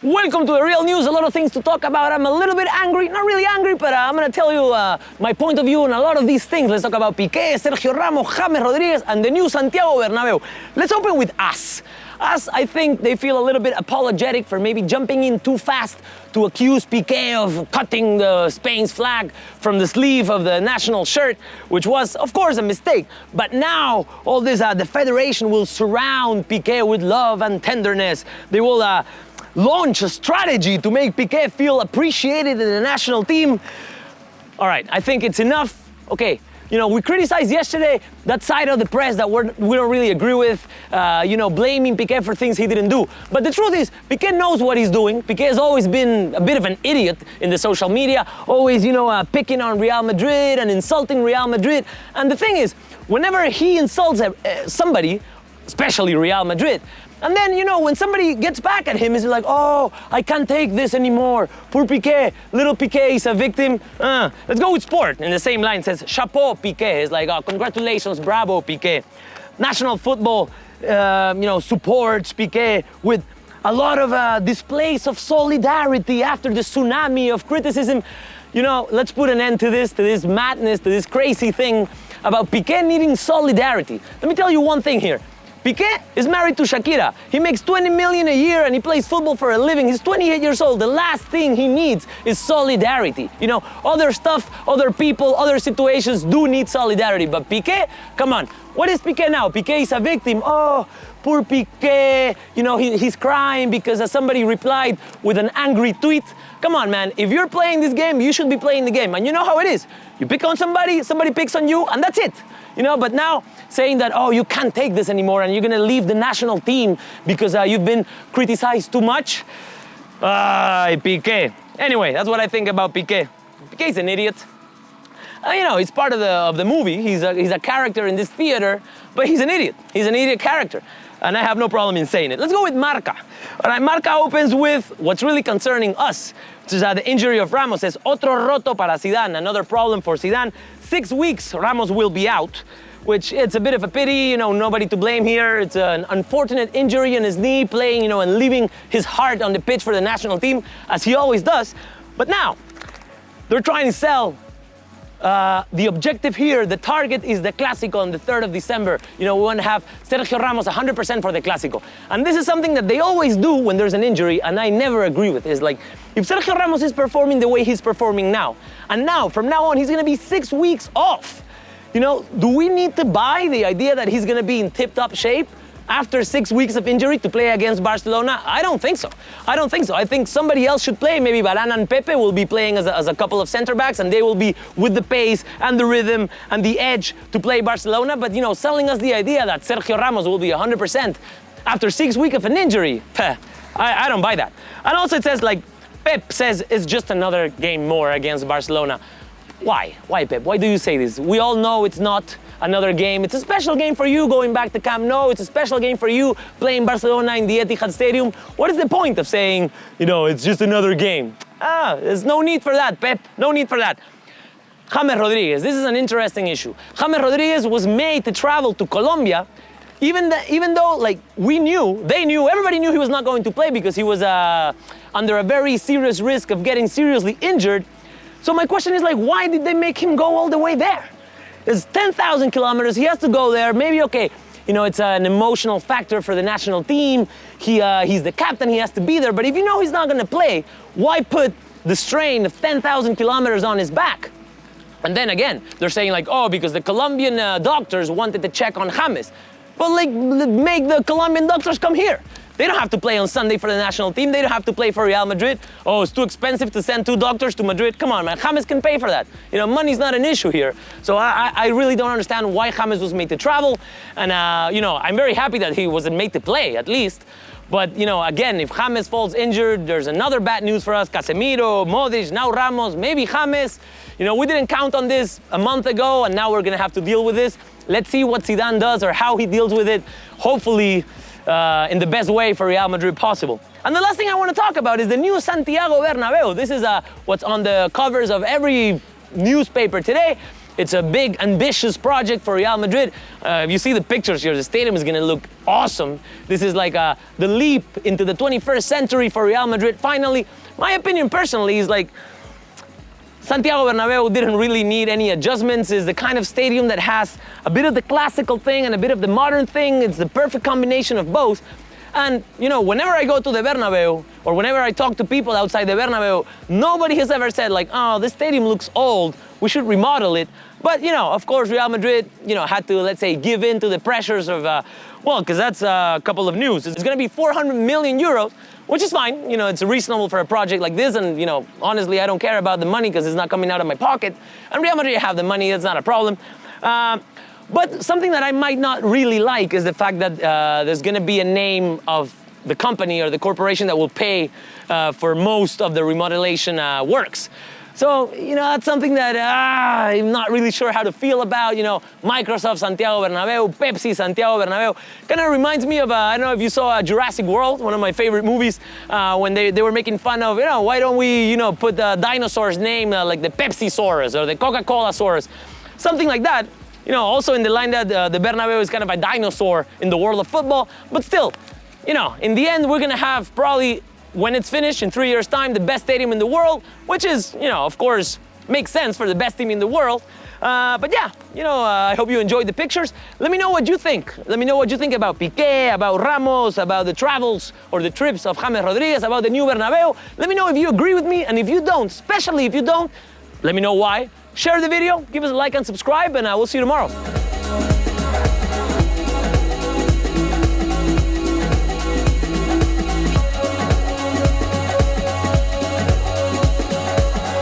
Welcome to the Real News. A lot of things to talk about. I'm a little bit angry, not really angry, but I'm going to tell you my point of view on a lot of these things. Let's talk about Pique, Sergio Ramos, James Rodriguez, and the new Santiago Bernabéu. Let's open with us. Us, I think they feel a little bit apologetic for maybe jumping in too fast to accuse Pique of cutting Spain's flag from the sleeve of the national shirt, which was, of course, a mistake. But now, all this, the federation will surround Pique with love and tenderness. They will launch a strategy to make Pique feel appreciated in the national team. All right, I think it's enough. Okay, we criticized yesterday that side of the press that we don't really agree with, blaming Pique for things he didn't do. But the truth is, Pique knows what he's doing. Pique has always been a bit of an idiot in the social media, always, picking on Real Madrid and insulting Real Madrid. And the thing is, whenever he insults somebody, especially Real Madrid, and then, when somebody gets back at him, he's like, oh, I can't take this anymore. Poor Pique, little Pique is a victim. Let's go with sport. In the same line, says, chapeau, Pique. It's like, oh, congratulations, bravo, Pique. National football, supports Pique with a lot of displays of solidarity after the tsunami of criticism. Let's put an end to this madness, to this crazy thing about Pique needing solidarity. Let me tell you one thing here. Pique is married to Shakira. He makes 20 million a year and he plays football for a living. He's 28 years old. The last thing he needs is solidarity. Other stuff, other people, other situations do need solidarity. But Pique, come on. What is Pique now? Pique is a victim. Oh, poor Pique. He's crying because somebody replied with an angry tweet. Come on, man. If you're playing this game, you should be playing the game. And you know how it is. You pick on somebody picks on you, and that's it. But now saying that, oh, you can't take this anymore and you're going to leave the national team because you've been criticized too much. Pique. Anyway, that's what I think about Pique. Pique's an idiot. He's part of the movie. He's a character in this theater, but he's an idiot. He's an idiot character. And I have no problem in saying it. Let's go with Marca. All right, Marca opens with what's really concerning us, which is the injury of Ramos. Says, otro roto para Zidane, another problem for Zidane. 6 weeks, Ramos will be out, which it's a bit of a pity, nobody to blame here. It's an unfortunate injury in his knee, playing, and leaving his heart on the pitch for the national team, as he always does. But now, they're trying to sell the objective here, the target is the Clásico on the 3rd of December. We want to have Sergio Ramos 100% for the Clásico. And this is something that they always do when there's an injury, and I never agree with. It's like, if Sergio Ramos is performing the way he's performing now, and now, from now on, he's going to be 6 weeks off. Do we need to buy the idea that he's going to be in tip-top shape after 6 weeks of injury to play against Barcelona? I don't think so. I think somebody else should play. Maybe Varane and Pepe will be playing as a couple of center backs, and they will be with the pace and the rhythm and the edge to play Barcelona. But, selling us the idea that Sergio Ramos will be 100% after 6 weeks of an injury, I don't buy that. And also it says, Pep says it's just another game more against Barcelona. Why? Why, Pep? Why do you say this? We all know it's not another game. It's a special game for you going back to Camp Nou. It's a special game for you playing Barcelona in the Etihad Stadium. What is the point of saying, it's just another game? There's no need for that, Pep. No need for that. James Rodriguez. This is an interesting issue. James Rodriguez was made to travel to Colombia, even though, everybody knew he was not going to play because he was under a very serious risk of getting seriously injured. So my question is, why did they make him go all the way there? It's 10,000 kilometers. He has to go there. Maybe, okay, it's an emotional factor for the national team. He's the captain. He has to be there. But if he's not going to play, why put the strain of 10,000 kilometers on his back? And then again, they're saying because the Colombian doctors wanted to check on James. Well, make the Colombian doctors come here. They don't have to play on Sunday for the national team. They don't have to play for Real Madrid. Oh, it's too expensive to send 2 doctors to Madrid. Come on, man. James can pay for that. Money's not an issue here. So I really don't understand why James was made to travel. And, I'm very happy that he wasn't made to play, at least. But, again, if James falls injured, there's another bad news for us. Casemiro, Modric, now Ramos, maybe James. We didn't count on this a month ago, and now we're going to have to deal with this. Let's see what Zidane does or how he deals with it. Hopefully, in the best way for Real Madrid possible. And the last thing I want to talk about is the new Santiago Bernabéu. This is what's on the covers of every newspaper today. It's a big, ambitious project for Real Madrid. If you see the pictures here, the stadium is gonna look awesome. This is like the leap into the 21st century for Real Madrid. Finally, my opinion personally is like, Santiago Bernabéu didn't really need any adjustments. It's the kind of stadium that has a bit of the classical thing and a bit of the modern thing. It's the perfect combination of both. And, you know, whenever I go to the Bernabeu, or whenever I talk to people outside the Bernabeu, nobody has ever said like, oh, this stadium looks old, we should remodel it. But, you know, of course, Real Madrid, you know, had to, let's say, give in to the pressures of, well, because that's a couple of news. It's gonna be 400 million euros, which is fine. You know, it's reasonable for a project like this. And, you know, honestly, I don't care about the money because it's not coming out of my pocket. And Real Madrid have the money, that's not a problem. But something that I might not really like is the fact that there's gonna be a name of the company or the corporation that will pay for most of the remodelation works. So, you know, that's something that I'm not really sure how to feel about. You know, Microsoft Santiago Bernabéu, Pepsi Santiago Bernabéu. Kind of reminds me of, I don't know if you saw Jurassic World, one of my favorite movies, when they were making fun of, you know, why don't we, you know, put the dinosaur's name like the Pepsi-saurus or the Coca-Cola-saurus, something like that. You know, also in the line that the Bernabéu is kind of a dinosaur in the world of football, but still, you know, in the end, we're gonna have probably, when it's finished in 3 years' time, the best stadium in the world, which is, you know, of course, makes sense for the best team in the world. But yeah, you know, I hope you enjoyed the pictures. Let me know what you think. Let me know what you think about Pique, about Ramos, about the travels or the trips of James Rodriguez, about the new Bernabéu. Let me know if you agree with me, and if you don't, especially if you don't, let me know why. Share the video, give us a like and subscribe, and I will see you tomorrow.